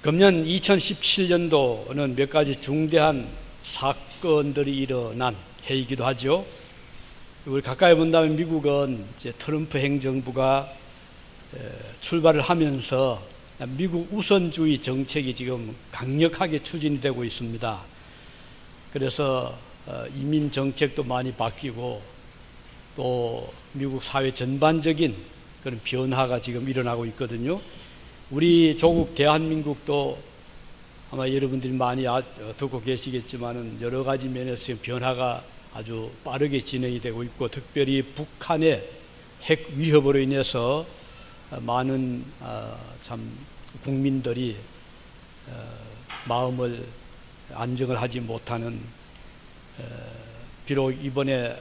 금년 2017년도는 몇 가지 중대한 사건들이 일어난 해이기도 하죠. 우리 가까이 본다면 미국은 이제 트럼프 행정부가 출발을 하면서 미국 우선주의 정책이 지금 강력하게 추진이 되고 있습니다. 그래서 이민 정책도 많이 바뀌고 또 미국 사회 전반적인 그런 변화가 지금 일어나고 있거든요. 우리 조국 대한민국도 아마 여러분들이 많이 듣고 계시겠지만은 여러 가지 면에서 변화가 아주 빠르게 진행이 되고 있고, 특별히 북한의 핵 위협으로 인해서 많은 참 국민들이 마음을 안정을 하지 못하는, 비록 이번에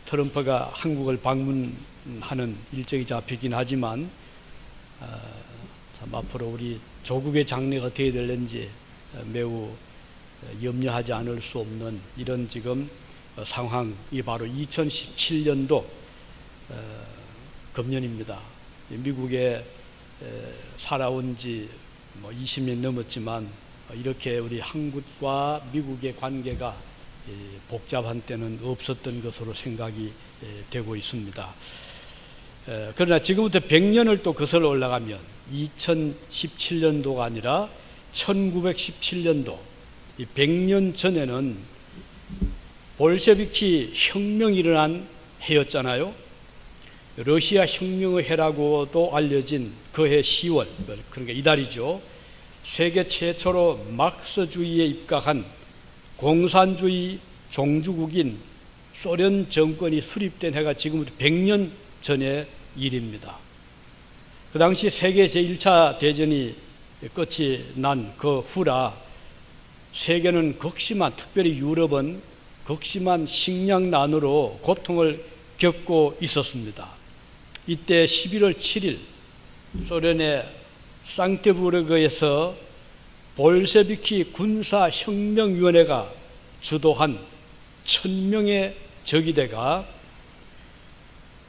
트럼프가 한국을 방문하는 일정이 잡히긴 하지만 참 앞으로 우리 조국의 장래가 어떻게 될는지 매우 염려하지 않을 수 없는 이런 지금 상황이 바로 2017년도 금년입니다. 미국에 살아온 지 20년 넘었지만 이렇게 우리 한국과 미국의 관계가 복잡한 때는 없었던 것으로 생각이 되고 있습니다. 그러나 지금부터 100년을 또 거슬러 올라가면 2017년도가 아니라 1917년도, 100년 전에는 볼셰비키 혁명이 일어난 해였잖아요. 러시아 혁명의 해라고도 알려진 그 해 10월, 그러니까 이달이죠. 세계 최초로 막스주의에 입각한 공산주의 종주국인 소련 정권이 수립된 해가 지금부터 100년 전의 일입니다. 그 당시 세계 제1차 대전이 끝이 난 그 후라 세계는 극심한, 특별히 유럽은 극심한 식량난으로 고통을 겪고 있었습니다. 이때 11월 7일 소련의 상트부르크에서 볼셰비키 군사혁명위원회가 주도한 1000명의 적의대가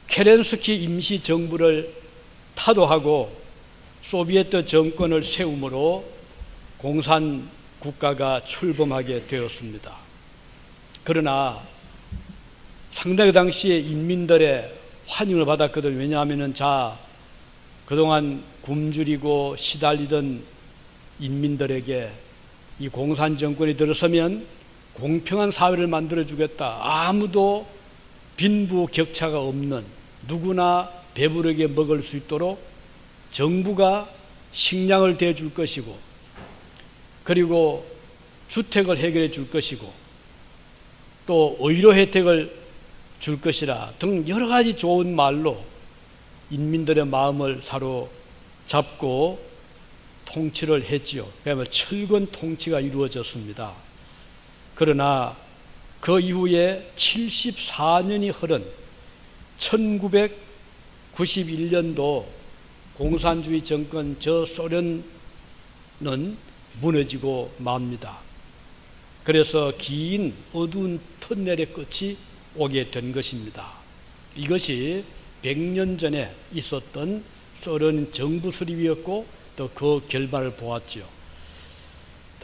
케렌스키 임시정부를 타도하고 소비에트 정권을 세우므로 공산국가가 출범하게 되었습니다. 그러나 상당히 당시에 인민들의 환영을 받았거든요. 왜냐하면 그동안 굶주리고 시달리던 인민들에게 이 공산정권이 들어서면 공평한 사회를 만들어주겠다. 아무도 빈부격차가 없는, 누구나 배부르게 먹을 수 있도록 정부가 식량을 대줄 것이고, 그리고 주택을 해결해 줄 것이고, 또 의료 혜택을 줄 것이라 등 여러 가지 좋은 말로 인민들의 마음을 사로잡고 통치를 했지요. 그야말로 철권 통치가 이루어졌습니다. 그러나 그 이후에 74년이 흐른 1991년도 공산주의 정권 저소련은 무너지고 맙니다. 그래서 긴 어두운 터널의 끝이 오게 된 것입니다. 이것이 100년 전에 있었던 소련 정부 수립이었고 또 그 결말을 보았지요.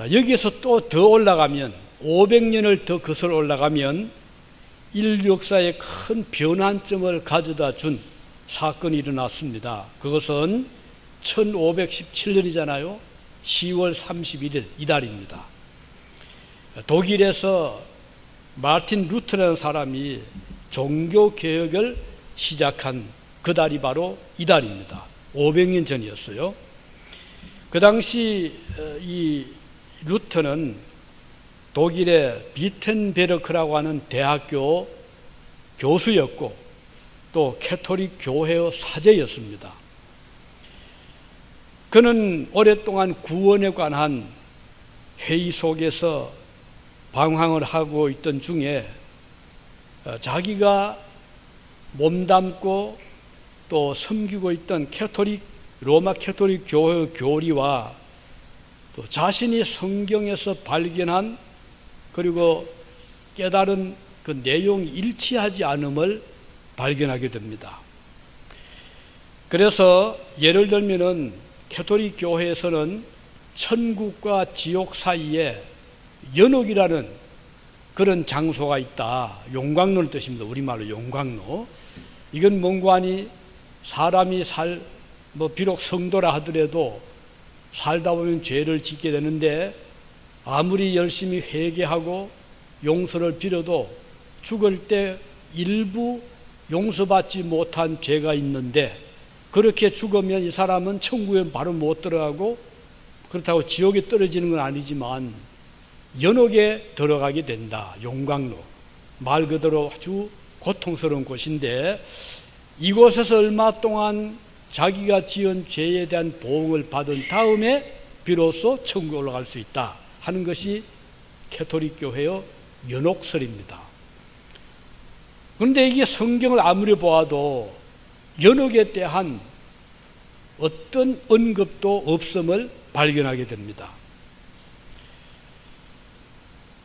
여기에서 또 더 올라가면 500년을 더 거슬러 올라가면 인류 역사에 큰 변환점을 가져다 준 사건이 일어났습니다. 그것은 1517년이잖아요. 10월 31일 이달입니다. 독일에서 마르틴 루터라는 사람이 종교개혁을 시작한 그 달이 바로 이달입니다. 500년 전이었어요. 그 당시 이 루터는 독일의 비텐베르크라고 하는 대학교 교수였고 또 캐토릭 교회의 사제였습니다. 그는 오랫동안 구원에 관한 회의 속에서 방황을 하고 있던 중에 자기가 몸담고 또 섬기고 있던 로마 캐토릭 교회의 교리와 또 자신이 성경에서 발견한 그리고 깨달은 그 내용이 일치하지 않음을 발견하게 됩니다. 그래서 예를 들면은 캐토릭 교회에서는 천국과 지옥 사이에 연옥이라는 그런 장소가 있다. 용광로는 뜻입니다. 우리말로 용광로. 이건 뭔가 하니 사람이 비록 성도라 하더라도 살다 보면 죄를 짓게 되는데 아무리 열심히 회개하고 용서를 빌어도 죽을 때 일부 용서받지 못한 죄가 있는데 그렇게 죽으면 이 사람은 천국에 바로 못 들어가고 그렇다고 지옥에 떨어지는 건 아니지만 연옥에 들어가게 된다. 용광로. 말 그대로 아주 고통스러운 곳인데 이곳에서 얼마 동안 자기가 지은 죄에 대한 보응을 받은 다음에 비로소 천국에 올라갈 수 있다 하는 것이 캐토릭 교회의 연옥설입니다. 그런데 이게 성경을 아무리 보아도 연옥에 대한 어떤 언급도 없음을 발견하게 됩니다.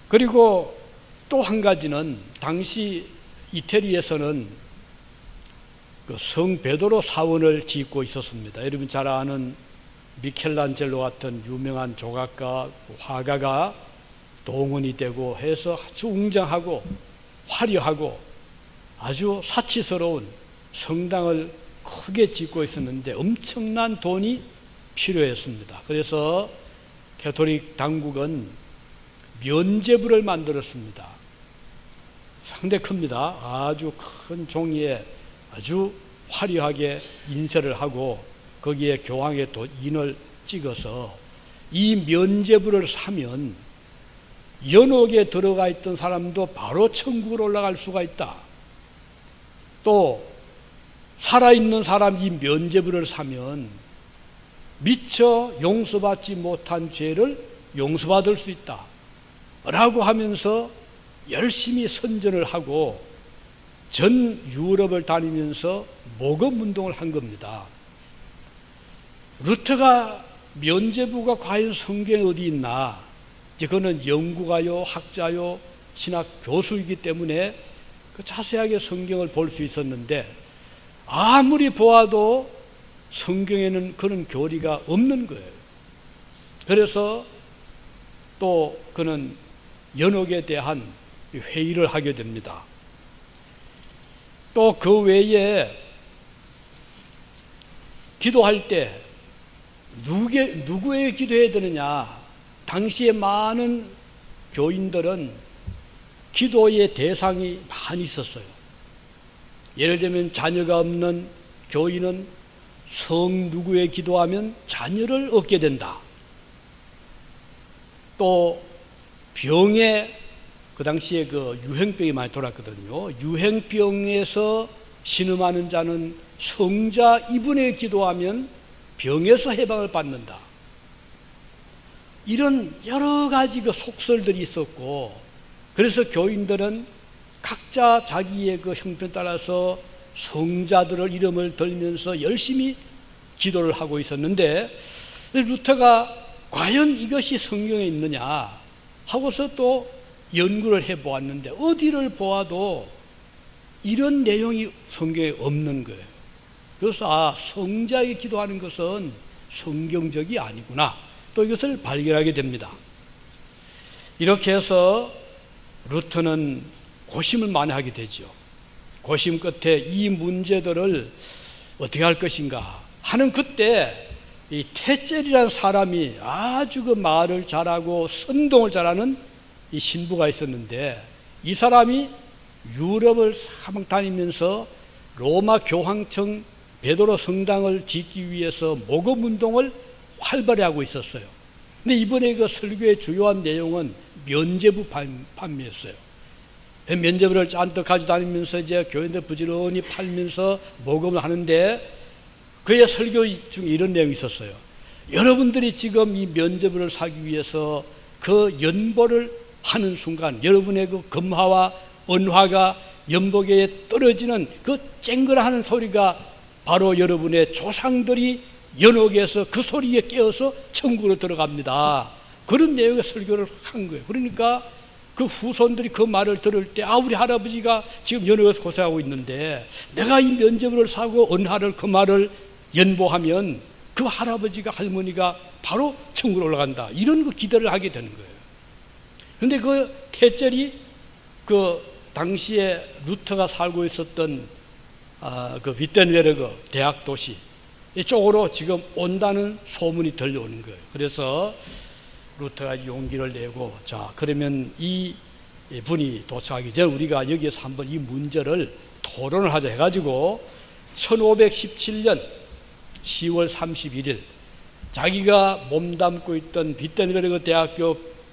그리고 또 한 가지는 당시 이태리에서는 그 성 베드로 사원을 짓고 있었습니다. 여러분 잘 아는 미켈란젤로 같은 유명한 조각가, 화가가 동원이 되고 해서 아주 웅장하고 화려하고 아주 사치스러운 성당을 크게 짓고 있었는데 엄청난 돈이 필요했습니다. 그래서 가톨릭 당국은 면죄부를 만들었습니다. 상당히 큽니다. 아주 큰 종이에 아주 화려하게 인쇄를 하고 거기에 교황의 인을 찍어서 이 면죄부를 사면 연옥에 들어가 있던 사람도 바로 천국으로 올라갈 수가 있다. 또 살아있는 사람 이 면죄부를 사면 미처 용서받지 못한 죄를 용서받을 수 있다 라고 하면서 열심히 선전을 하고 전 유럽을 다니면서 모금운동을 한 겁니다. 루터가 면죄부가 과연 성경에 어디 있나? 이제 그는 연구가요, 학자요, 신학 교수이기 때문에 그 자세하게 성경을 볼 수 있었는데 아무리 보아도 성경에는 그런 교리가 없는 거예요. 그래서 또 그는 연옥에 대한 회의를 하게 됩니다. 또 그 외에 기도할 때 누구에게 기도해야 되느냐? 당시에 많은 교인들은 기도의 대상이 많이 있었어요. 예를 들면 자녀가 없는 교인은 성 누구에 기도하면 자녀를 얻게 된다. 또 병에 그 당시에 그 유행병이 많이 돌았거든요. 유행병에서 신음하는 자는 성자 이분에게 기도하면 병에서 해방을 받는다. 이런 여러 가지 그 속설들이 있었고, 그래서 교인들은 각자 자기의 그 형편 따라서 성자들을 이름을 들면서 열심히 기도를 하고 있었는데, 루터가 과연 이것이 성경에 있느냐 하고서 또 연구를 해보았는데 어디를 보아도 이런 내용이 성경에 없는 거예요. 그래서 성자에게 기도하는 것은 성경적이 아니구나, 또 이것을 발견하게 됩니다. 이렇게 해서 루터는 고심을 많이 하게 되죠. 고심 끝에 이 문제들을 어떻게 할 것인가 하는 그때 이 테젤이라는 사람이 아주 그 말을 잘하고 선동을 잘하는 이 신부가 있었는데, 이 사람이 유럽을 사방 다니면서 로마 교황청 베드로 성당을 짓기 위해서 모금운동을 활발히 하고 있었어요. 근데 이번에 그 설교의 주요한 내용은 면죄부 판매였어요. 면죄부를 잔뜩 가지고 다니면서 이제 교인들 부지런히 팔면서 모금을 하는데, 그의 설교 중에 이런 내용이 있었어요. 여러분들이 지금 이 면죄부를 사기 위해서 그 연보를 하는 순간 여러분의 그 금화와 은화가 연복에 떨어지는 그 쨍그라하는 소리가 바로 여러분의 조상들이 연옥에서 그 소리에 깨어서 천국으로 들어갑니다. 그런 내용의 설교를 한 거예요. 그러니까 그 후손들이 그 말을 들을 때 우리 할아버지가 지금 연옥에서 고생하고 있는데 내가 이 면죄부를 사고 은화를 금화를 연보하면 그 할아버지가 할머니가 바로 천국으로 올라간다. 이런 거 기대를 하게 되는 거예요. 그런데 그 태젤이 그 당시에 루터가 살고 있었던 그 위텐베르그 대학 도시 이쪽으로 지금 온다는 소문이 들려오는 거예요. 그래서 루터가 용기를 내고, 자, 그러면 이 분이 도착하기 전에 우리가 여기에서 한번 이 문제를 토론을 하자 해가지고 1517년 10월 31일 자기가 몸담고 있던 비텐베르그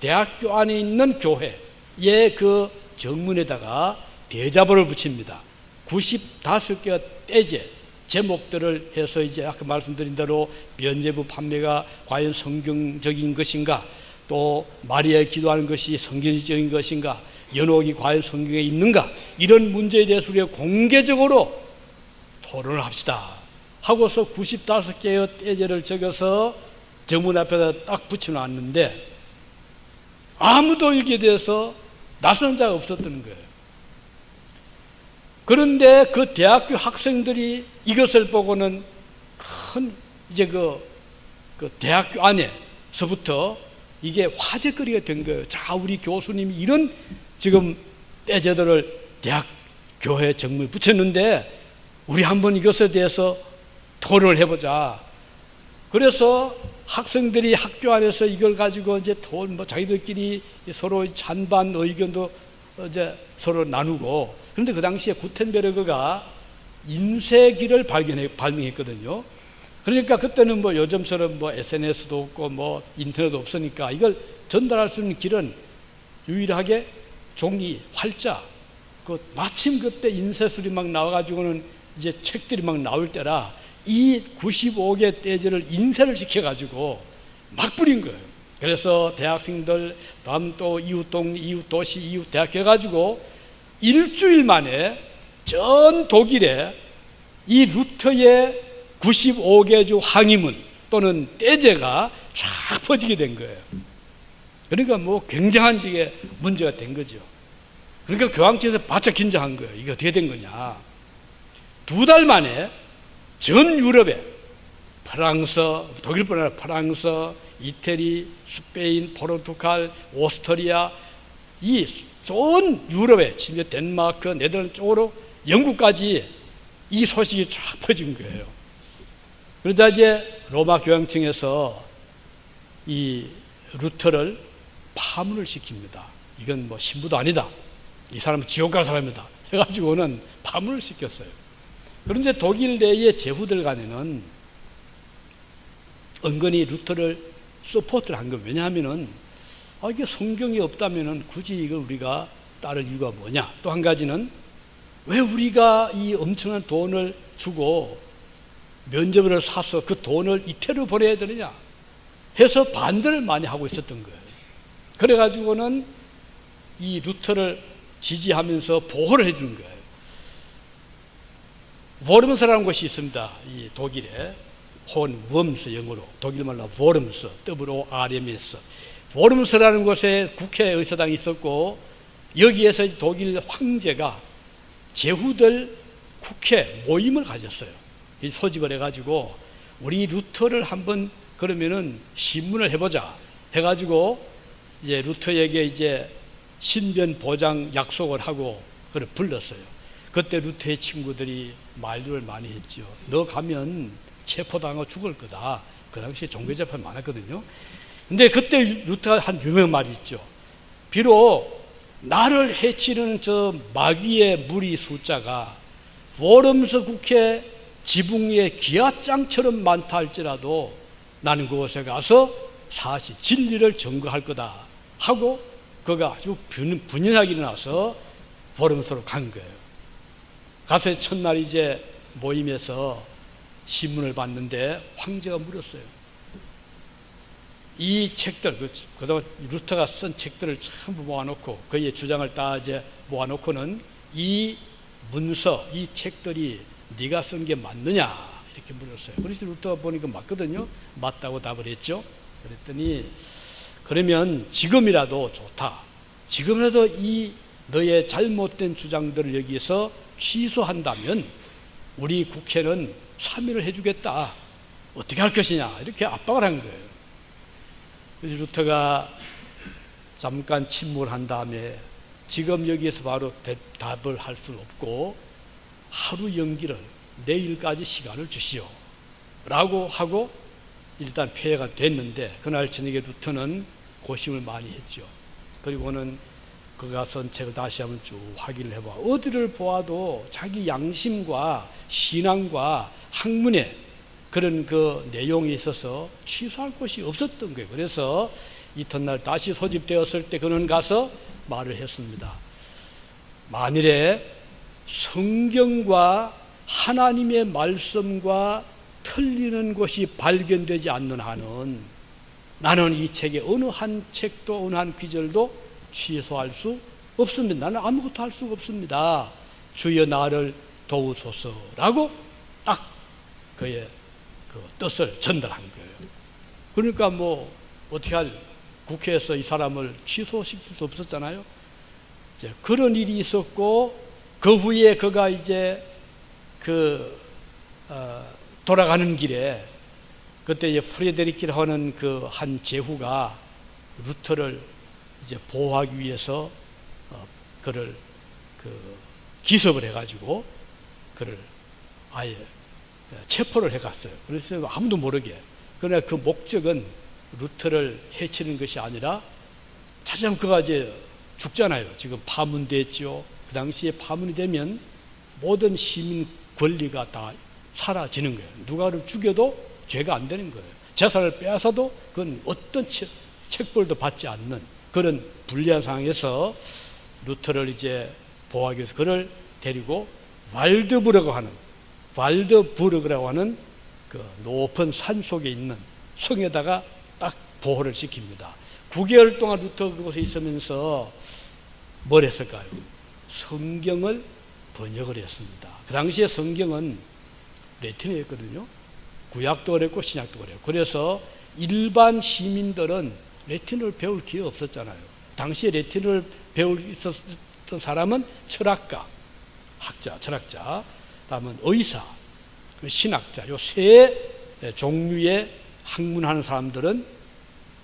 대학교 안에 있는 교회의 그 정문에다가 대자보를 붙입니다. 95개의 떼제 제목들을 해서 이제 아까 말씀드린 대로 면죄부 판매가 과연 성경적인 것인가, 또 마리아에 기도하는 것이 성경적인 것인가, 연옥이 과연 성경에 있는가, 이런 문제에 대해서 우리가 공개적으로 토론을 합시다 하고서 95개의 떼제를 적어서 정문 앞에다 딱 붙여놨는데 아무도 여기에 대해서 나서는 자가 없었던 거예요. 그런데 그 대학교 학생들이 이것을 보고는 큰 이제 그 대학교 안에서부터 이게 화제거리가 된 거예요. 자, 우리 교수님이 이런 지금 떼제들을 대학 교회 정문에 붙였는데 우리 한번 이것에 대해서 토론을 해보자. 그래서 학생들이 학교 안에서 이걸 가지고 이제 자기들끼리 서로 찬반 의견도 이제 서로 나누고, 그런데 그 당시에 구텐베르그가 인쇄기를 발명했거든요. 그러니까 그때는 뭐 요즘처럼 뭐 SNS도 없고 뭐 인터넷도 없으니까 이걸 전달할 수 있는 길은 유일하게 종이, 활자. 마침 그때 인쇄술이 막 나와가지고는 이제 책들이 막 나올 때라 이 95개 떼제를 인쇄를 시켜가지고 막 뿌린 거예요. 그래서 대학생들, 다음 또 이웃 동네, 이웃 도시, 이웃 대학 해가지고 일주일 만에 전 독일에 이 루터의 95개주 항의문 또는 떼제가 쫙 퍼지게 된 거예요. 그러니까 뭐 굉장한 지게 문제가 된 거죠. 그러니까 교황청에서 바짝 긴장한 거예요. 이게 어떻게 된 거냐. 2달 만에 전 유럽에 프랑스, 독일뿐 아니라 프랑스, 이태리, 스페인, 포르투갈, 오스트리아, 이 전 유럽에 심지어 덴마크, 네덜란드 쪽으로 영국까지 이 소식이 쫙 퍼진 거예요. 그러자 이제 로마 교황청에서 이 루터를 파문을 시킵니다. 이건 뭐 신부도 아니다. 이 사람은 지옥 갈 사람이다. 해가지고는 파문을 시켰어요. 그런데 독일 내의 제후들 간에는 은근히 루터를 서포트를 한 거예요. 왜냐하면은 이게 성경이 없다면은 굳이 이걸 우리가 따를 이유가 뭐냐. 또 한 가지는 왜 우리가 이 엄청난 돈을 주고 면죄부를 사서 그 돈을 이태로 보내야 되느냐 해서 반대를 많이 하고 있었던 거예요. 그래가지고는 이 루터를 지지하면서 보호를 해주는 거예요. 워름스라는 곳이 있습니다. 이 독일에 홈스 영어로 독일말로 워름스 WORMS 워름스라는 곳에 국회의사당이 있었고 여기에서 독일 황제가 제후들 국회 모임을 가졌어요. 소집을 해가지고 우리 루터를 한번 그러면은 신문을 해보자 해가지고 이제 루터에게 이제 신변 보장 약속을 하고 그를 불렀어요. 그때 루터의 친구들이 말들을 많이 했죠. 너 가면 체포당하고 죽을 거다. 그 당시에 종교재판 많았거든요. 근데 그때 루터가 한 유명한 말이 있죠. 비록 나를 해치는 저 마귀의 무리 숫자가 워름스 국회 지붕 위에 기아장처럼 많다 할지라도 나는 그곳에 가서 사실 진리를 증거할 거다 하고 그가 아주 분연하게 일어나서 워름스로 간 거예요. 가서 첫날 이제 모임에서 신문을 봤는데 황제가 물었어요. 이 책들, 그동안 루터가 쓴 책들을 전부 모아놓고 그의 주장을 다 이제 모아놓고는 이 문서, 이 책들이 네가 쓴 게 맞느냐 이렇게 물었어요. 그래서 루터가 보니까 맞거든요. 맞다고 답을 했죠. 그랬더니 그러면 지금이라도 좋다. 지금이라도 이 너의 잘못된 주장들을 여기서 취소한다면 우리 국회는 참여를 해주겠다. 어떻게 할 것이냐 이렇게 압박을 한 거예요. 루터가 잠깐 침묵한 다음에 지금 여기에서 바로 답을 할 수는 없고 하루 연기를 내일까지 시간을 주시오 라고 하고 일단 폐회가 됐는데, 그날 저녁에 루터는 고심을 많이 했죠. 그리고는 그가 쓴 책을 다시 한번 쭉 확인을 해봐. 어디를 보아도 자기 양심과 신앙과 학문에 그런 그 내용이 있어서 취소할 곳이 없었던 거예요. 그래서 이튿날 다시 소집되었을 때 그는 가서 말을 했습니다. 만일에 성경과 하나님의 말씀과 틀리는 것이 발견되지 않는 한은 나는 이 책의 어느 한 책도 어느 한 귀절도 취소할 수 없습니다. 나는 아무것도 할 수가 없습니다. 주여 나를 도우소서라고 딱 그의 그 뜻을 전달한 거예요. 그러니까 뭐 어떻게 할, 국회에서 이 사람을 취소시킬 수 없었잖아요. 이제 그런 일이 있었고, 그 후에 그가 이제 돌아가는 길에 그때 이제 프레데리키라고 하는 그 한 제후가 루터를 이제 보호하기 위해서 그를 기습을 해가지고 그를 아예 체포를 해갔어요. 그래서 아무도 모르게. 그러나 그 목적은 루터를 해치는 것이 아니라, 찾아보면 그가 이제 죽잖아요. 지금 파문됐죠. 그 당시에 파문이 되면 모든 시민 권리가 다 사라지는 거예요. 누가를 죽여도 죄가 안 되는 거예요. 재산을 빼앗아도 그건 어떤 책벌도 받지 않는 그런 불리한 상황에서 루터를 이제 보호하기 위해서 그를 데리고 왈드부르크라고 하는 그 높은 산 속에 있는 성에다가 딱 보호를 시킵니다. 9개월 동안 루터 그곳에 있으면서 뭘 했을까요? 성경을 번역을 했습니다. 그 당시에 성경은 라틴어였거든요. 구약도 그랬고 신약도 그래요. 그래서 일반 시민들은 라틴어를 배울 기회가 없었잖아요. 당시에 라틴어를 배울 수 있었던 사람은 철학가, 철학자, 다음은 의사, 신학자, 요 세 종류의 학문하는 사람들은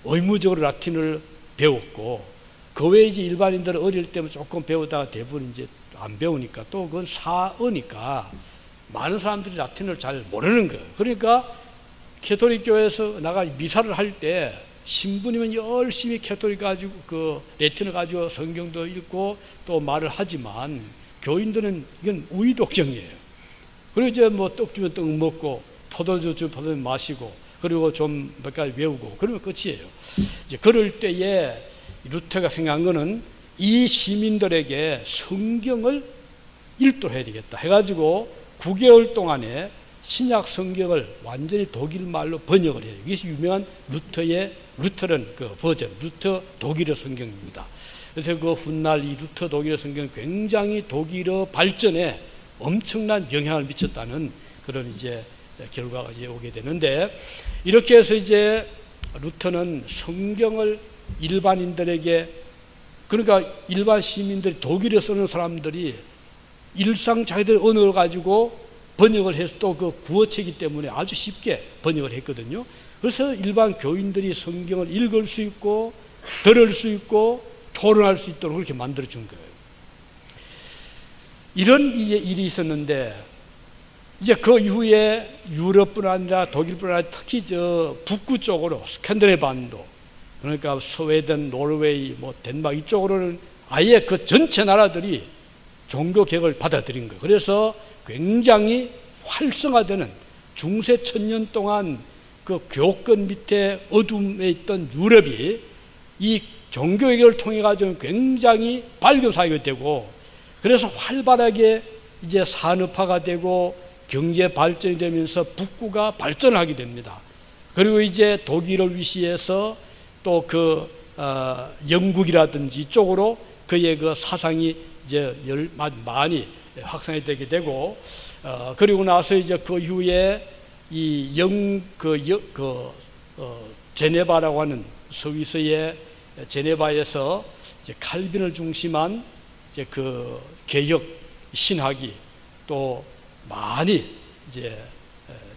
의무적으로 라틴어를 배웠고, 그 외에 이제 일반인들은 어릴 때면 조금 배우다가 대부분 이제 안 배우니까, 또 그건 사어니까 많은 사람들이 라틴어를 잘 모르는 거예요. 그러니까 캐톨릭 교회에서 나가 미사를 할 때 신부님은 열심히 캐톨릭 가지고 그 라틴어 가지고 성경도 읽고 또 말을 하지만 교인들은 이건 우유독정이에요. 그리고 이제 뭐 떡 주면 떡 먹고 포도주 주면 포도주 마시고 그리고 좀 몇 가지 외우고 그러면 끝이에요. 이제 그럴 때에 루터가 생각한 거는 이 시민들에게 성경을 읽도록 해야 되겠다 해가지고 9개월 동안에 신약 성경을 완전히 독일 말로 번역을 해요. 이것이 유명한 루터는 그 버전, 루터 독일어 성경입니다. 그래서 그 훗날 이 루터 독일어 성경은 굉장히 독일어 발전에 엄청난 영향을 미쳤다는 그런 이제 결과가 이제 오게 되는데, 이렇게 해서 이제 루터는 성경을 일반인들에게, 그러니까 일반 시민들이 독일어 쓰는 사람들이 일상 자기들 언어를 가지고 번역을 해서 또 그 구어체이기 때문에 아주 쉽게 번역을 했거든요. 그래서 일반 교인들이 성경을 읽을 수 있고 들을 수 있고 토론할 수 있도록 그렇게 만들어준 거예요. 이런 일이 있었는데, 이제 그 이후에 유럽뿐 아니라 독일뿐 아니라 특히 저 북구 쪽으로 스칸드네 반도, 그러니까 스웨덴, 노르웨이, 뭐 덴마크 이쪽으로는 아예 그 전체 나라들이 종교 개혁을 받아들인 거예요. 그래서 굉장히 활성화되는, 중세 천년 동안 그 교권 밑에 어둠에 있던 유럽이 이 종교 개혁을 통해 가지고 굉장히 밝은 사회가 되고, 그래서 활발하게 이제 산업화가 되고 경제 발전이 되면서 북구가 발전하게 됩니다. 그리고 이제 독일을 위시해서 또 영국이라든지 이쪽으로 그의 그 사상이 이제 많이 확산이 되게 되고, 그리고 나서 이제 그 이후에 이 제네바라고 하는 스위스의 제네바에서 이제 칼빈을 중심한 이제 그 개혁 신학이 또 많이 이제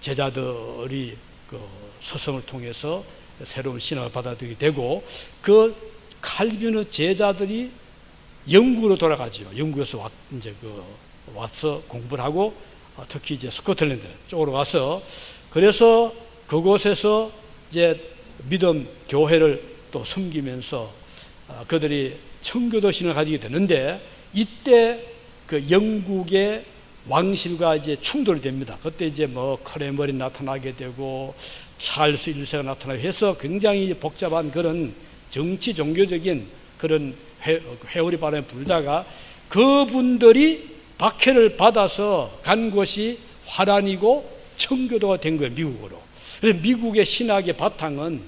제자들이 그 서성을 통해서 새로운 신학을 받아들이게 되고, 그 칼빈의 제자들이 영국으로 돌아가죠. 영국에서 와서 공부를 하고, 특히 이제 스코틀랜드 쪽으로 와서, 그래서 그곳에서 이제 믿음 교회를 또 섬기면서 그들이 청교도 신을 가지게 되는데, 이때 그 영국의 왕실과 이제 충돌이 됩니다. 그때 이제 뭐 크레멀이 나타나게 되고 찰스 1세가 나타나게 해서 굉장히 복잡한 그런 정치 종교적인 그런 회오리 바람에 불다가, 그분들이 박해를 받아서 간 곳이 화란이고 청교도가 된 거예요, 미국으로. 그래서 미국의 신학의 바탕은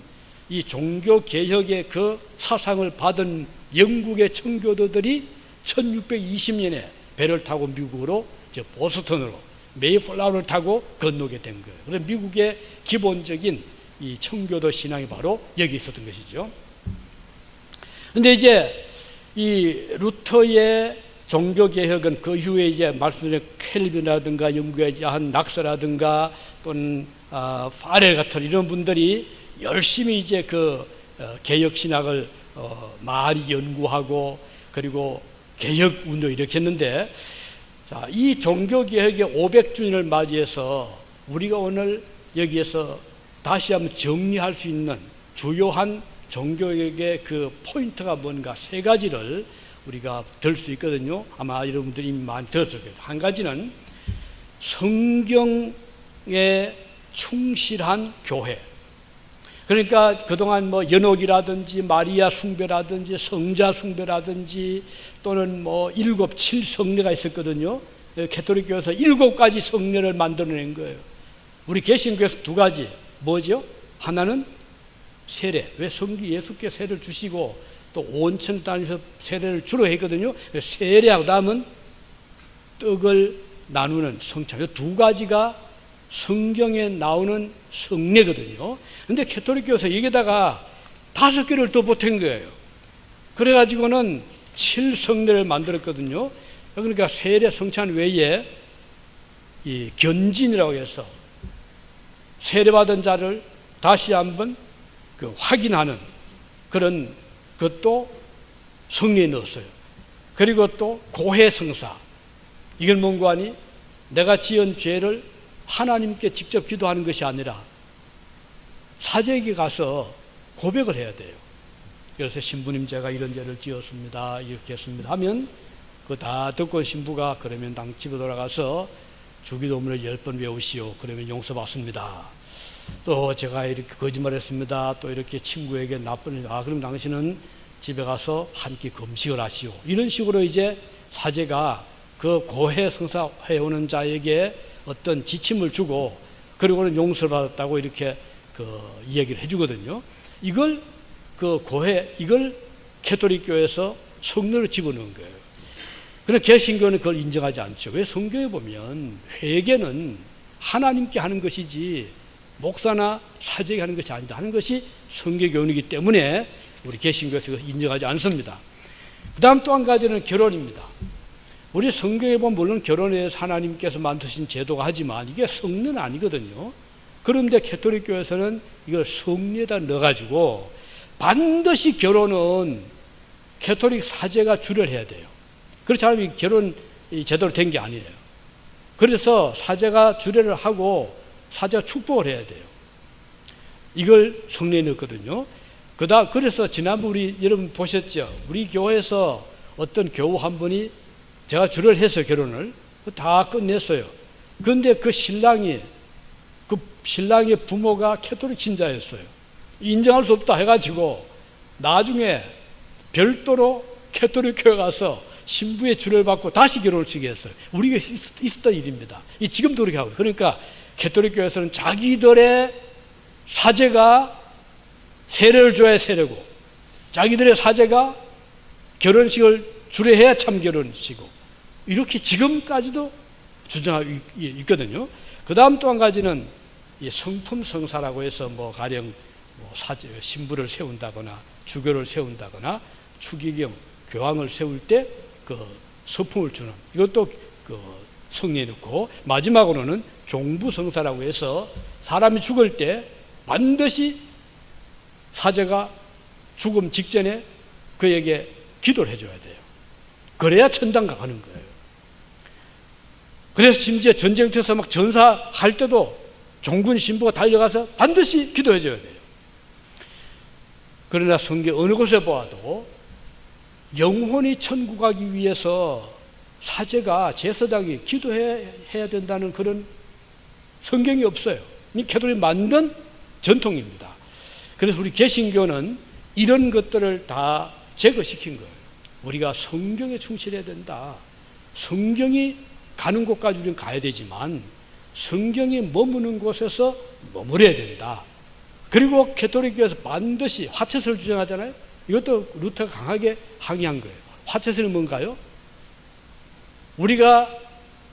이 종교개혁의 그 사상을 받은 영국의 청교도들이 1620년에 배를 타고 미국으로, 보스턴으로 메이플라워를 타고 건너게 된 거예요. 그래서 미국의 기본적인 이 청교도 신앙이 바로 여기 있었던 것이죠. 근데 이제 이 루터의 종교개혁은 그 이후에 이제 말씀드린 켈빈이라든가 영국의 야한 낙서라든가 또는 파렐 같은 이런 분들이 열심히 이제 그 개혁 신학을 많이 연구하고 그리고 개혁 운동을 일으켰는데, 자, 이 종교개혁의 500주년을 맞이해서 우리가 오늘 여기에서 다시 한번 정리할 수 있는 주요한 종교개혁의 그 포인트가 뭔가 세 가지를 우리가 들 수 있거든요. 아마 여러분들이 많이 들었을 거예요. 한 가지는 성경에 충실한 교회. 그러니까 그동안 뭐 연옥이라든지 마리아 숭배라든지 성자 숭배라든지 또는 뭐 7, 7성례가 있었거든요. 가톨릭 교회에서 7가지 성례를 만들어낸 거예요. 우리 개신교에서 2가지. 뭐죠? 하나는 세례. 왜 성기 예수께 세례를 주시고 또 온천 다니면서 세례를 주로 했거든요. 세례하고 다음은 떡을 나누는 성찬. 이 2가지가 성경에 나오는 성례거든요. 근데 가톨릭 교회에서 여기다가 5개를 더 보탠 거예요. 그래가지고는 7성례를 만들었거든요. 그러니까 세례 성찬 외에 이 견진이라고 해서 세례받은 자를 다시 한번 그 확인하는 그런 것도 성례에 넣었어요. 그리고 또 고해성사. 이건 뭔가 하니 내가 지은 죄를 하나님께 직접 기도하는 것이 아니라 사제에게 가서 고백을 해야 돼요. 그래서 신부님 제가 이런 죄를 지었습니다. 이렇게 했습니다 하면 그거 다 듣고 신부가 그러면 당 집에 돌아가서 주기도문을 10번 외우시오. 그러면 용서받습니다. 또 제가 이렇게 거짓말했습니다. 또 이렇게 친구에게 나쁜 그럼 당신은 집에 가서 한 끼 금식을 하시오. 이런 식으로 이제 사제가 그 고해 성사 해오는 자에게 어떤 지침을 주고 그리고는 용서를 받았다고 이렇게 그 이야기를 해주거든요. 이걸 그 고해 이걸 가톨릭 교회에서 성례로 집어넣은 거예요. 그러나 개신교는 그걸 인정하지 않죠. 왜? 성경에 보면 회개는 하나님께 하는 것이지 목사나 사제에게 하는 것이 아니다 하는 것이 성경교훈이기 때문에 우리 개신교에서 인정하지 않습니다. 그 다음 또 한 가지는 결혼입니다. 우리 성경에 보면 물론 결혼에 대해서 하나님께서 만드신 제도가 하지만 이게 성례는 아니거든요. 그런데 가톨릭 교회에서는 이걸 성례에다 넣어가지고 반드시 결혼은 가톨릭 사제가 주례를 해야 돼요. 그렇지 않으면 결혼 제대로 된 게 아니에요. 그래서 사제가 주례를 하고 사제가 축복을 해야 돼요. 이걸 성례에 넣었거든요. 그래서 지난번 우리 여러분 보셨죠? 우리 교회에서 어떤 교우 한 분이 제가 주례를 했어요. 결혼을 다 끝냈어요. 그런데 그 신랑의 부모가 가톨릭 신자였어요. 인정할 수 없다 해가지고 나중에 별도로 가톨릭 교회 가서 신부의 주례를 받고 다시 결혼을 시게 했어요. 우리가 있었던 일입니다. 지금도 그렇게 하고. 그러니까 가톨릭 교회에서는 자기들의 사제가 세례를 줘야 세례고 자기들의 사제가 결혼식을 주례해야 참 결혼식이고 이렇게 지금까지도 주장하고 있거든요. 그 다음 또 한 가지는 이 성품 성사라고 해서 뭐 가령 사제 신부를 세운다거나 주교를 세운다거나 추기경 교황을 세울 때 그 서품을 주는 이것도 그 성례에 넣고 마지막으로는 종부성사라고 해서 사람이 죽을 때 반드시 사제가 죽음 직전에 그에게 기도를 해줘야 돼요. 그래야 천당 가는 거예요. 그래서 심지어 전쟁터에서 막 전사할 때도 종군 신부가 달려가서 반드시 기도해줘야 돼요. 그러나 성경 어느 곳에 보아도 영혼이 천국 가기 위해서 사제가 제사장이 기도해야 된다는 그런 성경이 없어요. 이 캐톨릭이 만든 전통입니다. 그래서 우리 개신교는 이런 것들을 다 제거시킨 거예요. 우리가 성경에 충실해야 된다. 성경이 가는 곳까지 우리는 가야 되지만 성경이 머무는 곳에서 머무려야 된다. 그리고 캐톨릭교에서 반드시 화채술을 주장하잖아요. 이것도 루터가 강하게 항의한 거예요. 화채술은 뭔가요? 우리가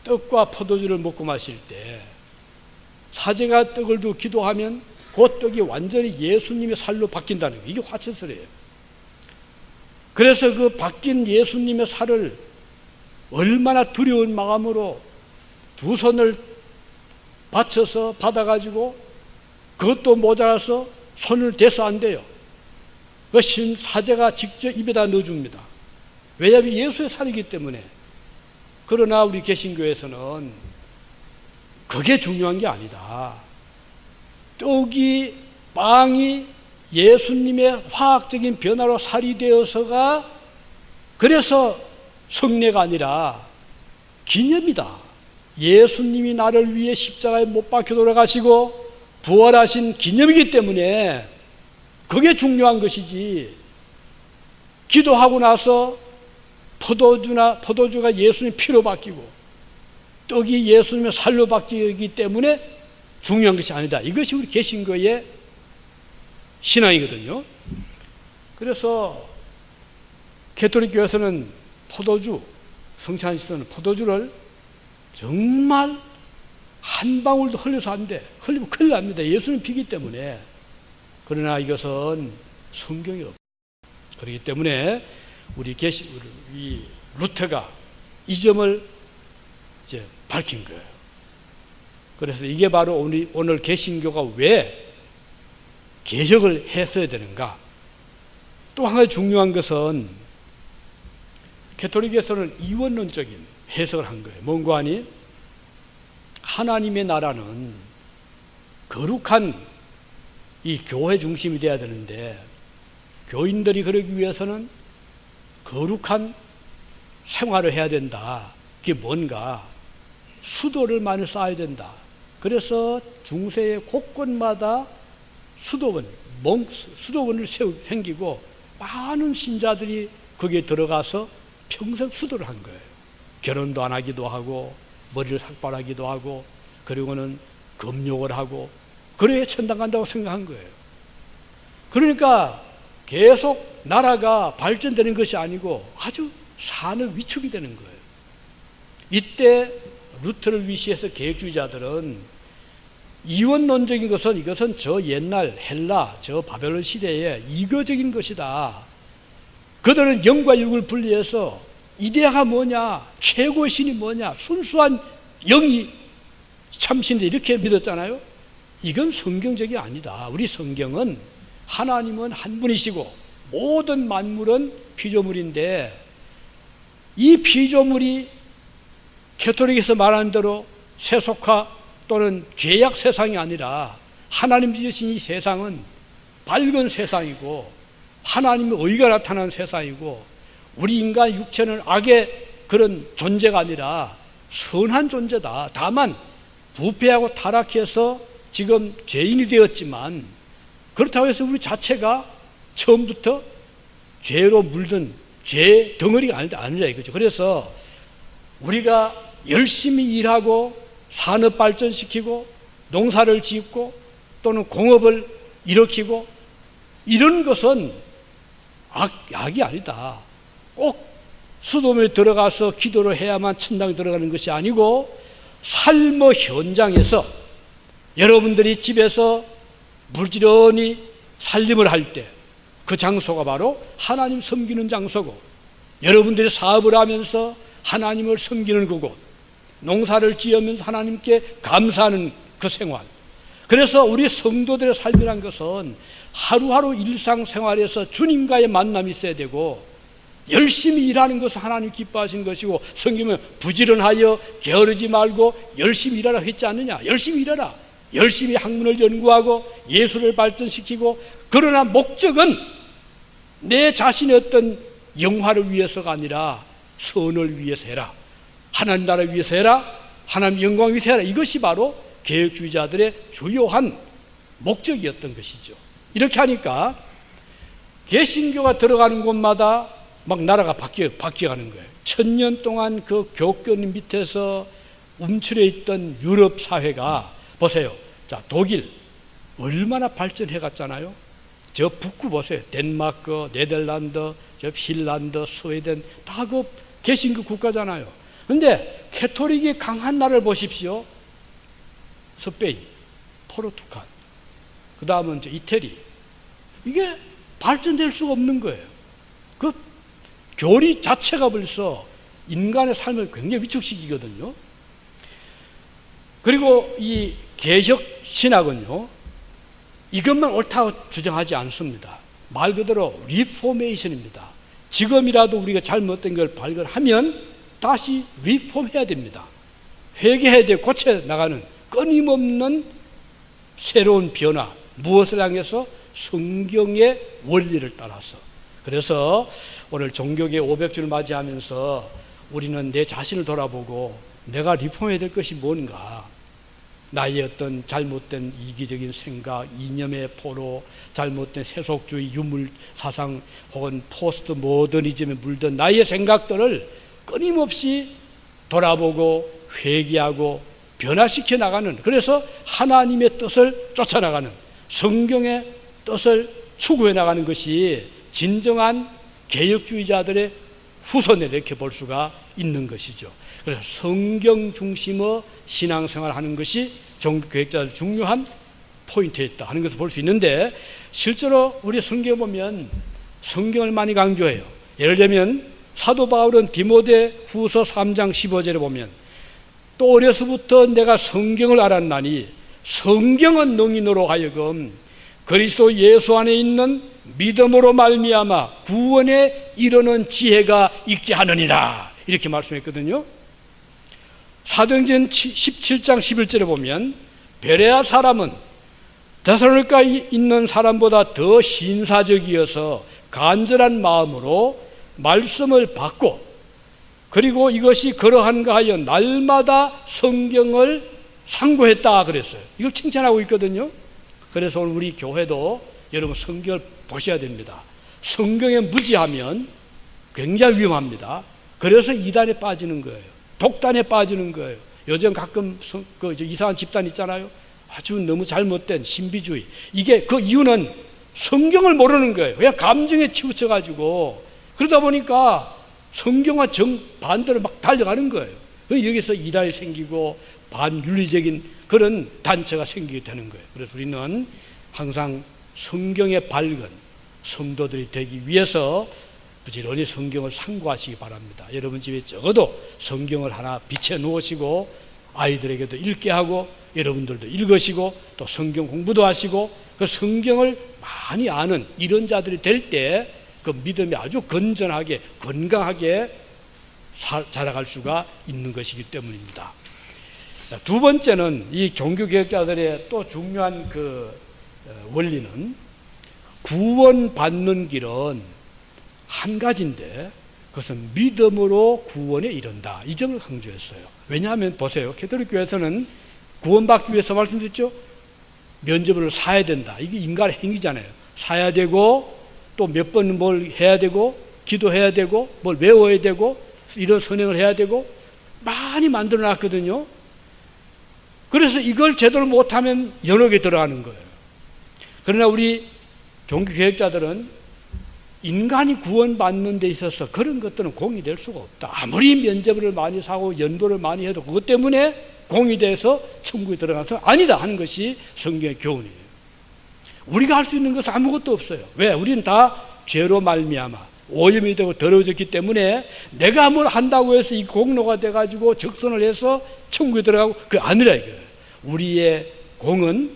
떡과 포도주를 먹고 마실 때 사제가 떡을 두고 기도하면 그 떡이 완전히 예수님의 살로 바뀐다는 거예요. 이게 화채술이에요. 그래서 그 바뀐 예수님의 살을 얼마나 두려운 마음으로 두 손을 받쳐서 받아가지고 그것도 모자라서 손을 대서 안 돼요. 그 사제가 직접 입에다 넣어줍니다. 왜냐하면 예수의 살이기 때문에. 그러나 우리 개신교에서는 그게 중요한 게 아니다. 떡이, 빵이 예수님의 화학적인 변화로 살이 되어서가 그래서 성례가 아니라 기념이다. 예수님이 나를 위해 십자가에 못 박혀 돌아가시고 부활하신 기념이기 때문에 그게 중요한 것이지, 기도하고 나서 포도주가 예수님의 피로 바뀌고 떡이 예수님의 살로 바뀌기 때문에 중요한 것이 아니다. 이것이 우리 개신교의 신앙이거든요. 그래서 캐톨릭교에서는 포도주, 성찬식에서는 포도주를 정말 한 방울도 흘려서 안 돼. 흘리면 큰일 납니다. 예수님 피기 때문에. 그러나 이것은 성경이 없어요. 그렇기 때문에 우리 루터가 이 점을 이제 밝힌 거예요. 그래서 이게 바로 오늘 개신교가 왜 개혁을 했어야 되는가. 또 한 가지 중요한 것은 캐톨릭에서는 이원론적인 해석을 한 거예요. 뭔가 하니 하나님의 나라는 거룩한 이 교회 중심이 돼야 되는데 교인들이 그러기 위해서는 거룩한 생활을 해야 된다. 그게 뭔가 수도를 많이 쌓아야 된다. 그래서 중세의 곳곳마다 수도원을 생기고 많은 신자들이 거기에 들어가서 평생 수도를 한 거예요. 결혼도 안 하기도 하고 머리를 삭발하기도 하고 그리고는 금욕을 하고 그래야 천당 간다고 생각한 거예요. 그러니까 계속 나라가 발전되는 것이 아니고 아주 산업 위축이 되는 거예요. 이때 루터를 위시해서 개혁주의자들은 이원론적인 것은 이것은 저 옛날 헬라, 저 바벨론 시대의 이거적인 것이다. 그들은 영과 육을 분리해서 이데아가 뭐냐, 최고의 신이 뭐냐, 순수한 영이 참신데 이렇게 믿었잖아요. 이건 성경적이 아니다. 우리 성경은 하나님은 한 분이시고 모든 만물은 피조물인데 이 피조물이 캐톨릭에서 말하는 대로 세속화 또는 죄악 세상이 아니라 하나님 지으신 이 세상은 밝은 세상이고 하나님의 의가 나타나는 세상이고 우리 인간 육체는 악의 그런 존재가 아니라 선한 존재다. 다만 부패하고 타락해서 지금 죄인이 되었지만 그렇다고 해서 우리 자체가 처음부터 죄로 물든 죄 덩어리가 아니라 이거죠. 그래서 우리가 열심히 일하고 산업 발전시키고 농사를 짓고 또는 공업을 일으키고 이런 것은 악이 아니다. 꼭 수도원에 들어가서 기도를 해야만 천당에 들어가는 것이 아니고 삶의 현장에서 여러분들이 집에서 부지런히 살림을 할 때 그 장소가 바로 하나님 섬기는 장소고 여러분들이 사업을 하면서 하나님을 섬기는 그곳, 농사를 지으면서 하나님께 감사하는 그 생활. 그래서 우리 성도들의 삶이란 것은 하루하루 일상생활에서 주님과의 만남이 있어야 되고, 열심히 일하는 것은 하나님 기뻐하시는 것이고, 성경은 부지런하여 게으르지 말고 열심히 일하라 했지 않느냐. 열심히 일하라. 열심히 학문을 연구하고 예술을 발전시키고, 그러나 목적은 내 자신의 어떤 영화를 위해서가 아니라 선을 위해서 해라. 하나님 나라를 위해서 해라. 하나님 영광을 위해서 해라. 이것이 바로 개혁주의자들의 주요한 목적이었던 것이죠. 이렇게 하니까 개신교가 들어가는 곳마다 막 나라가 바뀌어가는 거예요. 1000년 동안 그 교권님 밑에서 움츠려 있던 유럽 사회가 보세요. 자, 독일 얼마나 발전해 갔잖아요. 저 북구 보세요. 덴마크, 네덜란드, 저 핀란드, 스웨덴 다 그 개신교 국가잖아요. 그런데 캐토릭이 강한 나라를 보십시오. 스페인, 포르투갈, 그 다음은 이태리. 이게 발전될 수가 없는 거예요. 그 교리 자체가 벌써 인간의 삶을 굉장히 위축시키거든요. 그리고 이 개혁 신학은요, 이것만 옳다고 주장하지 않습니다. 말 그대로 리포메이션입니다. 지금이라도 우리가 잘못된 걸 발견하면 다시 리폼해야 됩니다. 회개해야 돼. 고쳐 나가는 끊임없는 새로운 변화. 무엇을 향해서? 성경의 원리를 따라서. 그래서 오늘 종교계 500주를 맞이하면서 우리는 내 자신을 돌아보고 내가 리폼해야 될 것이 뭔가, 나의 어떤 잘못된 이기적인 생각, 이념의 포로, 잘못된 세속주의, 유물 사상 혹은 포스트 모더니즘에 물든 나의 생각들을 끊임없이 돌아보고 회개하고 변화시켜 나가는, 그래서 하나님의 뜻을 쫓아나가는, 성경의 뜻을 추구해 나가는 것이 진정한 개혁주의자들의 후손에 이렇게 볼 수가 있는 것이죠. 그래서 성경 중심의 신앙생활을 하는 것이 종교개혁자들 중요한 포인트에 있다 하는 것을 볼 수 있는데, 실제로 우리 성경에 보면 성경을 많이 강조해요. 예를 들면 사도 바울은 디모데 후서 3장 15절에 보면, 또 어려서부터 내가 성경을 알았나니 성경은 너희로 하여금 그리스도 예수 안에 있는 믿음으로 말미암아 구원에 이르는 지혜가 있게 하느니라, 이렇게 말씀했거든요. 사도행전 17장 11절에 보면 베레아 사람은 데살로니가에 있는 사람보다 더 신사적이어서 간절한 마음으로 말씀을 받고, 그리고 이것이 그러한가 하여 날마다 성경을 상고했다 그랬어요. 이걸 칭찬하고 있거든요. 그래서 오늘 우리 교회도 여러분 성경을 보셔야 됩니다. 성경에 무지하면 굉장히 위험합니다. 그래서 이단에 빠지는 거예요. 독단에 빠지는 거예요. 요즘 가끔 이상한 집단 있잖아요. 아주 너무 잘못된 신비주의. 이게 그 이유는 성경을 모르는 거예요. 그냥 감정에 치우쳐가지고 그러다 보니까 성경과 정반대로 막 달려가는 거예요. 여기서 이단이 생기고 반윤리적인 그런 단체가 생기게 되는 거예요. 그래서 우리는 항상 성경에 밝은 성도들이 되기 위해서 부지런히 성경을 상고하시기 바랍니다. 여러분 집에 적어도 성경을 하나 비춰 놓으시고 아이들에게도 읽게 하고 여러분들도 읽으시고 또 성경 공부도 하시고 그 성경을 많이 아는 이런 자들이 될 때 그 믿음이 아주 건전하게 건강하게 자라갈 수가 있는 것이기 때문입니다. 두 번째는 이 종교개혁자들의 또 중요한 그 원리는 구원받는 길은 한 가지인데 그것은 믿음으로 구원에 이른다. 이 점을 강조했어요. 왜냐하면 보세요. 캐톨릭 교회에서는 구원받기 위해서 말씀드렸죠. 면죄부를 사야 된다. 이게 인간의 행위잖아요. 사야 되고 또 몇 번 뭘 해야 되고 기도해야 되고 뭘 외워야 되고 이런 선행을 해야 되고 많이 만들어 놨거든요. 그래서 이걸 제대로 못하면 연옥에 들어가는 거예요. 그러나 우리 종교개혁자들은 인간이 구원받는 데 있어서 그런 것들은 공이 될 수가 없다. 아무리 면죄부를 많이 사고 연도를 많이 해도 그것 때문에 공이 돼서 천국에 들어가서 아니다 하는 것이 성경의 교훈이에요. 우리가 할 수 있는 것은 아무것도 없어요. 왜? 우리는 다 죄로 말미암아 오염이 되고 더러워졌기 때문에 내가 뭘 한다고 해서 이 공로가 돼가지고 적선을 해서 천국에 들어가고 그게 아니라 이거예요. 우리의 공은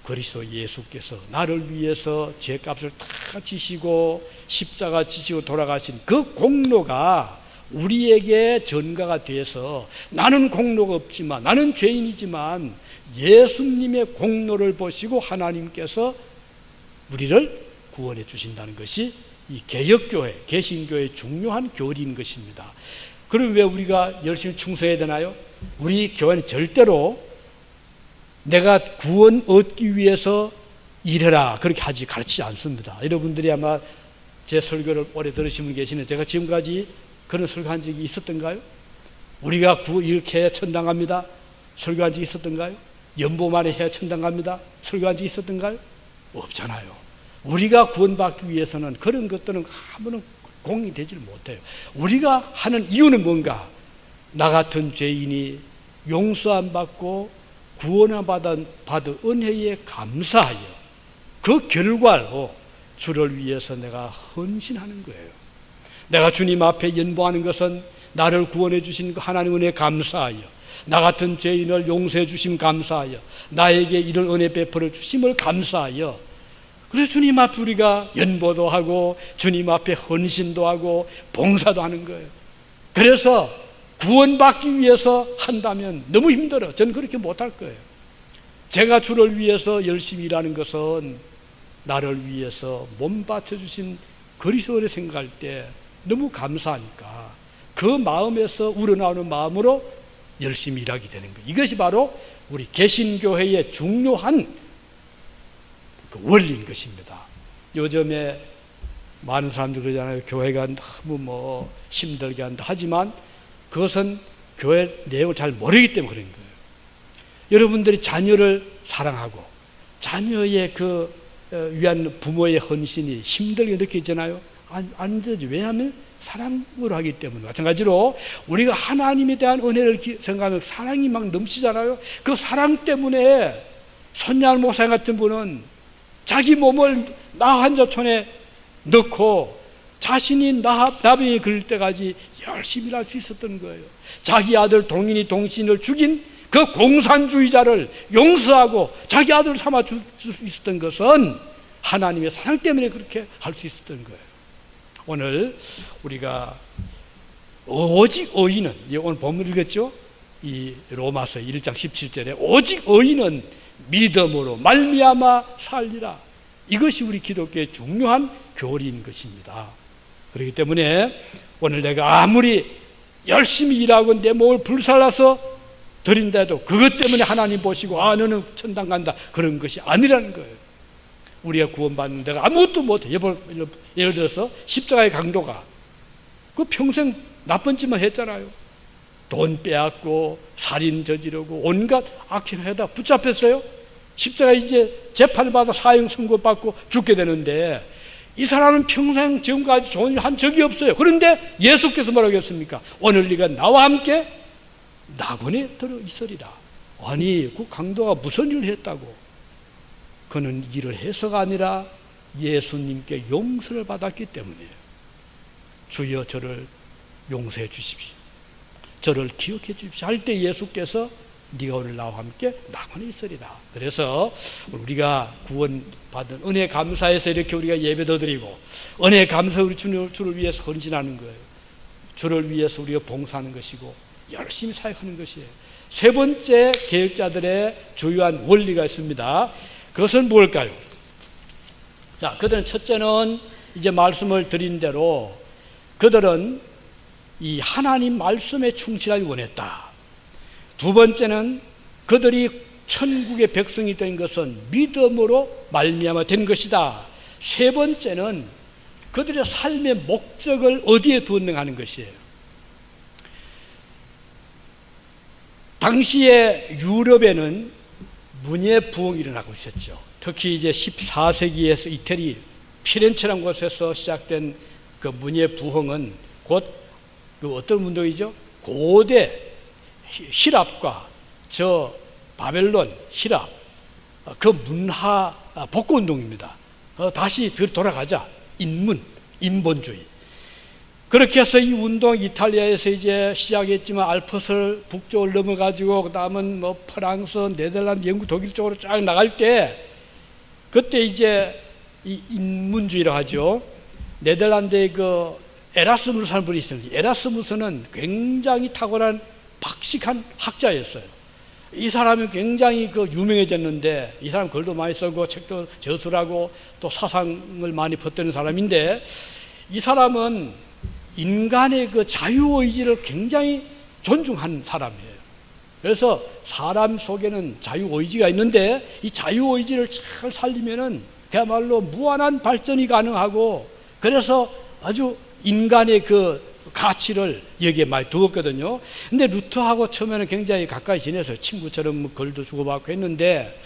그리스도 예수께서 나를 위해서 죄값을 다 지시고 십자가 지시고 돌아가신 그 공로가 우리에게 전가가 돼서 나는 공로가 없지만, 나는 죄인이지만 예수님의 공로를 보시고 하나님께서 우리를 구원해 주신다는 것이 이 개혁교회, 개신교회의 중요한 교리인 것입니다. 그럼 왜 우리가 열심히 충성해야 되나요? 우리 교회는 절대로 내가 구원 얻기 위해서 일해라 그렇게 가르치지 않습니다. 여러분들이 아마 제 설교를 오래 들으신 분 계시는데 제가 지금까지 그런 설교한 적이 있었던가요? 우리가 이렇게 해야 천당 갑니다 설교한 적이 있었던가요? 연보만에 해야 천당 갑니다 설교한 적이 있었던가요? 없잖아요. 우리가 구원받기 위해서는 그런 것들은 아무런 공이 되질 못해요. 우리가 하는 이유는 뭔가? 나 같은 죄인이 용서안 받고 구원을 받은 은혜에 감사하여 그 결과로 주를 위해서 내가 헌신하는 거예요. 내가 주님 앞에 연보하는 것은 나를 구원해 주신 그 하나님 은혜에 감사하여, 나 같은 죄인을 용서해 주심 감사하여, 나에게 이런 은혜 베풀어 주심을 감사하여, 그래서 주님 앞에 우리가 연보도 하고 주님 앞에 헌신도 하고 봉사도 하는 거예요. 그래서 구원받기 위해서 한다면 너무 힘들어. 저는 그렇게 못할 거예요. 제가 주를 위해서 열심히 일하는 것은 나를 위해서 몸 바쳐주신 그리스도를 생각할 때 너무 감사하니까 그 마음에서 우러나오는 마음으로 열심히 일하게 되는 거예요. 이것이 바로 우리 개신교회의 중요한 그 원리인 것입니다. 요즘에 많은 사람들 그러잖아요. 교회가 너무 힘들게 한다. 하지만 그것은 교회 내용을 잘 모르기 때문에 그런 거예요. 여러분들이 자녀를 사랑하고 자녀의 위한 부모의 헌신이 힘들게 느껴지잖아요. 안 되죠. 왜냐하면 사랑으로 하기 때문에. 마찬가지로 우리가 하나님에 대한 은혜를 생각하면 사랑이 막 넘치잖아요. 그 사랑 때문에 손양 목사님 같은 분은 자기 몸을 나 환자촌에 넣고 자신이 나병이 걸릴 때까지 열심히 할 수 있었던 거예요. 자기 아들 동신을 죽인 그 공산주의자를 용서하고 자기 아들을 삼아 줄 수 있었던 것은 하나님의 사랑 때문에 그렇게 할 수 있었던 거예요. 오늘 우리가 오직 의인은, 오늘 본문 읽었죠? 이 로마서 1장 17절에 오직 의인은 믿음으로 말미암아 살리라. 이것이 우리 기독교의 중요한 교리인 것입니다. 그렇기 때문에 오늘 내가 아무리 열심히 일하고 내 몸을 불살라서 드린다도 그것 때문에 하나님 보시고 너는 천당 간다 그런 것이 아니라는 거예요. 우리가 구원받는 데가 아무것도 못해. 예를 들어서 십자가의 강도가 그 평생 나쁜 짓만 했잖아요. 돈 빼앗고 살인 저지르고 온갖 악행을 하다 붙잡혔어요. 십자가 이제 재판을 받아 사형 선고받고 죽게 되는데 이 사람은 평생 지금까지 좋은 일 한 적이 없어요. 그런데 예수께서 뭐라고 했습니까? 오늘 네가 나와 함께 낙원에 들어 있으리라. 아니 그 강도가 무슨 일을 했다고? 그는 일을 해서가 아니라 예수님께 용서를 받았기 때문이에요. 주여 저를 용서해 주십시오. 저를 기억해 주십시오. 할 때 예수께서 네가 오늘 나와 함께 낙원에 있으리라. 그래서 우리가 구원받은 은혜 감사해서 이렇게 우리가 예배도 드리고 은혜 감사 우리 주를 위해서 헌신하는 거예요. 주를 위해서 우리가 봉사하는 것이고 열심히 사역하는 것이에요. 세 번째 개혁자들의 주요한 원리가 있습니다. 그것은 뭘까요? 자, 그들은 첫째는 이제 말씀을 드린 대로 그들은 이 하나님 말씀에 충실하기 원했다. 두 번째는 그들이 천국의 백성이 된 것은 믿음으로 말미암아 된 것이다. 세 번째는 그들의 삶의 목적을 어디에 두었는가 하는 것이에요. 당시에 유럽에는 문예 부흥이 일어나고 있었죠. 특히 이제 14세기에서 이태리 피렌체라는 곳에서 시작된 그 문예 부흥은 곧 그 어떤 운동이죠? 고대希腊과 저 바벨론,希腊 그 문화 복구 운동입니다. 다시 돌아가자. 인본주의. 그렇게 해서 이 운동 이탈리아에서 이제 시작했지만 알프스를 북쪽을 넘어가지고 그 다음은 프랑스, 네덜란드, 영국, 독일 쪽으로 쫙 나갈 때 그때 이제 이 인문주의라고 하죠. 네덜란드의 그 에라스무스라는 분이 있습니다. 에라스무스는 굉장히 탁월한 박식한 학자였어요. 이 사람이 굉장히 그 유명해졌는데, 이 사람 글도 많이 쓰고 책도 저술하고 또 사상을 많이 퍼뜨리는 사람인데, 이 사람은 인간의 그 자유의지를 굉장히 존중하는 사람이에요. 그래서 사람 속에는 자유의지가 있는데, 이 자유의지를 잘 살리면은 그야말로 무한한 발전이 가능하고, 그래서 아주 인간의 그 가치를 여기에 많이 두었거든요. 근데 루터하고 처음에는 굉장히 가까이 지내서 친구처럼 뭐 글도 주고받고 했는데,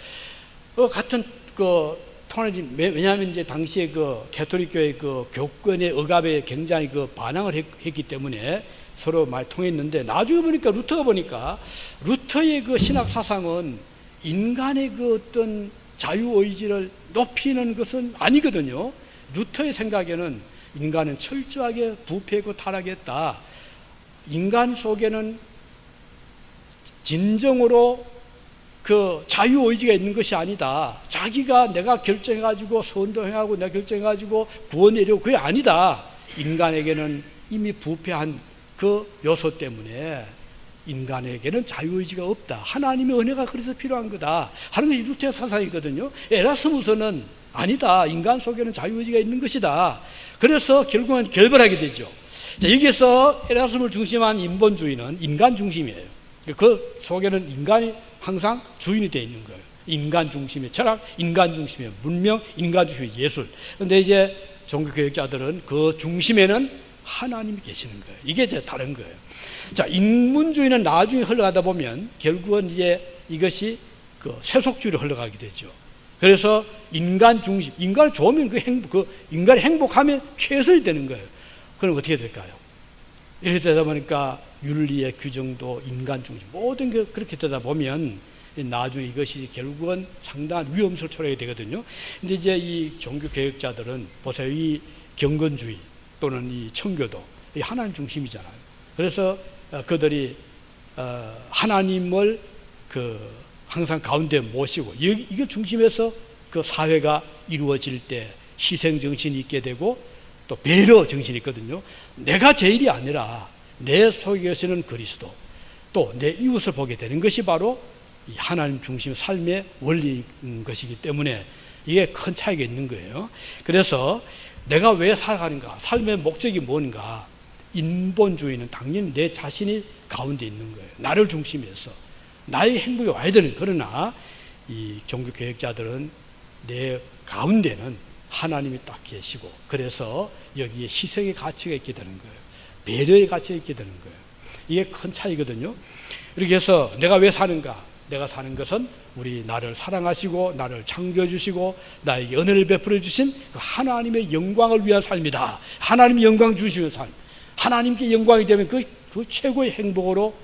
같은 그 통하지, 왜냐하면 이제 당시에 그 가톨릭 교회 그 교권의 억압에 굉장히 그 반항을 했기 때문에 서로 많이 통했는데, 나중에 보니까 루터가 보니까 루터의 그 신학 사상은 인간의 그 어떤 자유의지를 높이는 것은 아니거든요. 루터의 생각에는 인간은 철저하게 부패하고 타락했다. 인간 속에는 진정으로 그 자유의지가 있는 것이 아니다. 자기가 내가 결정해가지고 선도 행하고 내가 결정해가지고 구원을 이루고 그게 아니다. 인간에게는 이미 부패한 그 요소 때문에 인간에게는 자유의지가 없다. 하나님의 은혜가 그래서 필요한 거다 하는 것이 루터의 사상이거든요. 에라스무스는 아니다. 인간 속에는 자유의지가 있는 것이다. 그래서 결국은 결별하게 되죠. 자, 여기서 에라스무스를 중심한 인본주의는 인간 중심이에요. 그 속에는 인간이 항상 주인이 되어 있는 거예요. 인간 중심의 철학, 인간 중심의 문명, 인간 중심의 예술. 그런데 이제 종교개혁자들은 그 중심에는 하나님이 계시는 거예요. 이게 이제 다른 거예요. 자, 인문주의는 나중에 흘러가다 보면 결국은 이제 이것이 그 세속주의로 흘러가게 되죠. 그래서 인간 중심, 인간을 좋으면 인간이 행복하면 최선이 되는 거예요. 그럼 어떻게 될까요? 이렇게 되다 보니까 윤리의 규정도 인간 중심, 모든 게 그렇게 되다 보면 나중에 이것이 결국은 상당한 위험을 초래하게 되거든요. 근데 이제 이 종교개혁자들은 보세요. 이 경건주의 또는 이 청교도, 이 하나님 중심이잖아요. 그래서 그들이 하나님을 항상 가운데 모시고, 이게 중심에서 그 사회가 이루어질 때 희생 정신이 있게 되고 또 배려 정신이 있거든요. 내가 제일이 아니라 내 속에 계시는 그리스도, 또 내 이웃을 보게 되는 것이 바로 이 하나님 중심 삶의 원리인 것이기 때문에 이게 큰 차이가 있는 거예요. 그래서 내가 왜 살아가는가, 삶의 목적이 뭔가, 인본주의는 당연히 내 자신이 가운데 있는 거예요. 나를 중심해서 나의 행복이 와야 되는. 그러나 이 종교개혁자들은 내 가운데는 하나님이 딱 계시고, 그래서 여기에 희생의 가치가 있게 되는 거예요. 배려의 가치가 있게 되는 거예요. 이게 큰 차이거든요. 이렇게 해서 내가 왜 사는가? 내가 사는 것은 우리 나를 사랑하시고 나를 창조해 주시고 나에게 은혜를 베풀어 주신 그 하나님의 영광을 위한 삶이다. 하나님의 영광 주시는 삶, 하나님께 영광이 되면 그 최고의 행복으로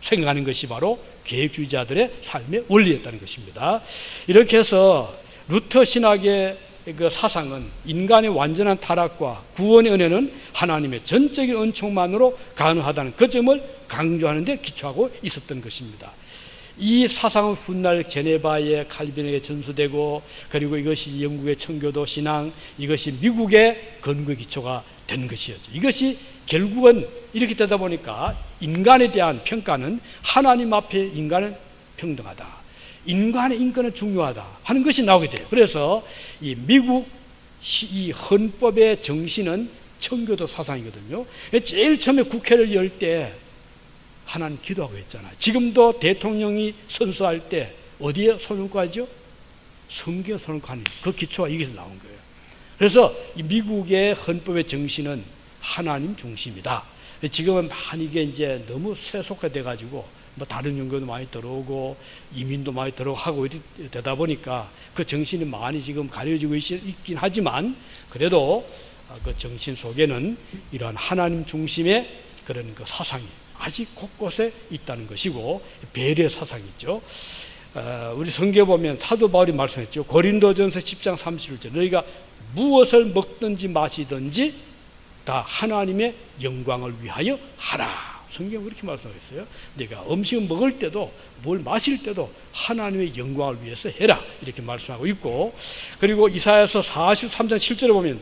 생각하는 것이 바로 계획주의자들의 삶의 원리였다는 것입니다. 이렇게 해서 루터 신학의 그 사상은 인간의 완전한 타락과 구원의 은혜는 하나님의 전적인 은총만으로 가능하다는 그 점을 강조하는 데 기초하고 있었던 것입니다. 이 사상은 훗날 제네바의 칼빈에게 전수되고, 그리고 이것이 영국의 청교도 신앙, 이것이 미국의 근거 기초가 된 것이었죠. 이것이 결국은 이렇게 되다 보니까 인간에 대한 평가는 하나님 앞에 인간은 평등하다, 인간의 인권은 중요하다 하는 것이 나오게 돼요. 그래서 이 미국 이 헌법의 정신은 청교도 사상이거든요. 제일 처음에 국회를 열 때 하나님 기도하고 했잖아요. 지금도 대통령이 선서할 때 어디에 손 얹고 하죠? 성경에 손 얹고 하는 그 기초가 여기서 나온 거예요. 그래서 이 미국의 헌법의 정신은 하나님 중심이다. 지금은 많이 이게 이제 너무 세속화돼 가지고 뭐 다른 연구도 많이 들어오고 이민도 많이 들어오고 하고 되다 보니까 그 정신이 많이 지금 가려지고 있긴 하지만, 그래도 그 정신 속에는 이러한 하나님 중심의 그런 그 사상이 아직 곳곳에 있다는 것이고, 배려 사상이 있죠. 우리 성경에 보면 사도 바울이 말씀했죠. 고린도전서 10장 31절, 너희가 무엇을 먹든지 마시든지 다 하나님의 영광을 위하여 하라. 성경은 그렇게 말씀하고 있어요. 내가 음식을 먹을 때도 뭘 마실 때도 하나님의 영광을 위해서 해라 이렇게 말씀하고 있고, 그리고 이사야서 43장 7절에 보면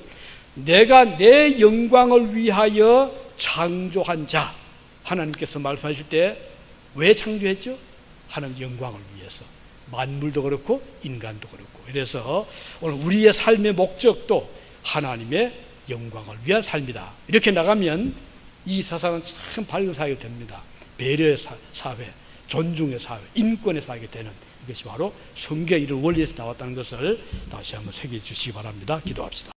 내가 내 영광을 위하여 창조한 자, 하나님께서 말씀하실 때 왜 창조했죠? 하나님 영광을 위해서. 만물도 그렇고 인간도 그렇고. 그래서 오늘 우리의 삶의 목적도 하나님의 영광을 위한 삶이다. 이렇게 나가면 이 세상은 참 밝은 사회가 됩니다. 배려의 사회, 존중의 사회, 인권의 사회가 되는, 이것이 바로 성경의 이런 원리에서 나왔다는 것을 다시 한번 새겨 주시기 바랍니다. 기도합시다.